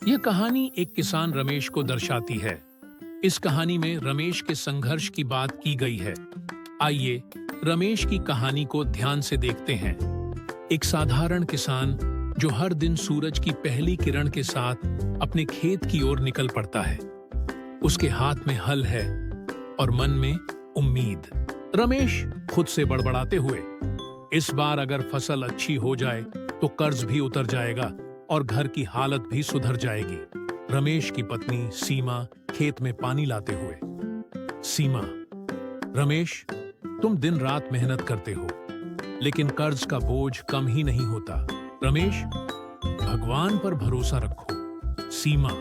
यह कहानी एक किसान रमेश को दर्शाती है। इस कहानी में रमेश के संघर्ष की बात की गई है। आइए रमेश की कहानी को ध्यान से देखते हैं। एक साधारण किसान जो हर दिन सूरज की पहली किरण के साथ अपने खेत की ओर निकल पड़ता है। उसके हाथ में हल है और मन में उम्मीद। रमेश खुद से बड़बड़ाते हुए, इस बार अगर फसल अच्छी हो जाए तो कर्ज भी उतर जाएगा और घर की हालत भी सुधर जाएगी। रमेश की पत्नी सीमा खेत में पानी लाते हुए, सीमा, रमेश, तुम दिन रात मेहनत करते हो, लेकिन कर्ज का बोझ कम ही नहीं होता। रमेश, भगवान पर भरोसा रखो। सीमा,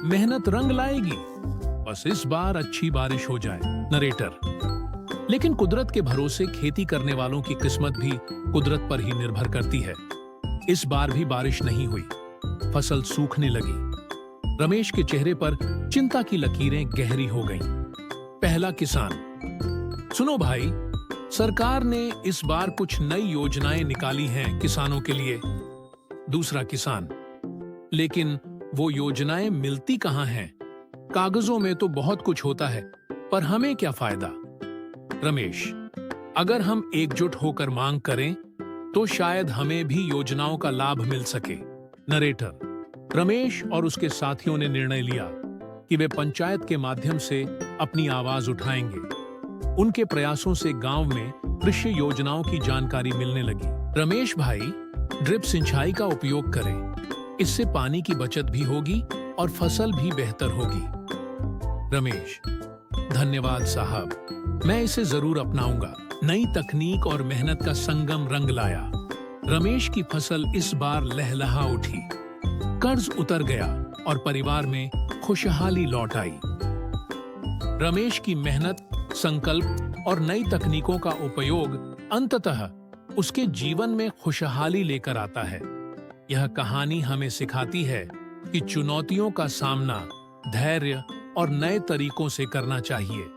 मेहनत रंग लाएगी, बस इस बार अच्छी बारिश हो जाए। नरेटर, लेकिन कुदरत के भरोसे खेती करने वालों की किस्मत भी कुदरत पर ही निर्भर करती है। इस बार भी बारिश नहीं हुई, फसल सूखने लगी। रमेश के चेहरे पर चिंता की लकीरें गहरी हो गईं। पहला किसान, सुनो भाई, सरकार ने इस बार कुछ नई योजनाएं निकाली हैं किसानों के लिए। दूसरा किसान, लेकिन वो योजनाएं मिलती कहां हैं? कागजों में तो बहुत कुछ होता है, पर हमें क्या फायदा? रमेश, अगर हम एकजुट होकर मांग करें तो शायद हमें भी योजनाओं का लाभ मिल सके। नरेटर, रमेश और उसके साथियों ने निर्णय लिया कि वे पंचायत के माध्यम से अपनी आवाज उठाएंगे। उनके प्रयासों से गांव में कृषि योजनाओं की जानकारी मिलने लगी। रमेश भाई, ड्रिप सिंचाई का उपयोग करें, इससे पानी की बचत भी होगी और फसल भी बेहतर होगी। रमेश, धन्यवाद साहब, मैं इसे जरूर अपनाऊंगा। नई तकनीक और मेहनत का संगम रंग लाया। रमेश की फसल इस बार लहलहा उठी, कर्ज उतर गया और परिवार में खुशहाली लौट आई। रमेश की मेहनत, संकल्प और नई तकनीकों का उपयोग अंततः उसके जीवन में खुशहाली लेकर आता है। यह कहानी हमें सिखाती है कि चुनौतियों का सामना धैर्य और नए तरीकों से करना चाहिए।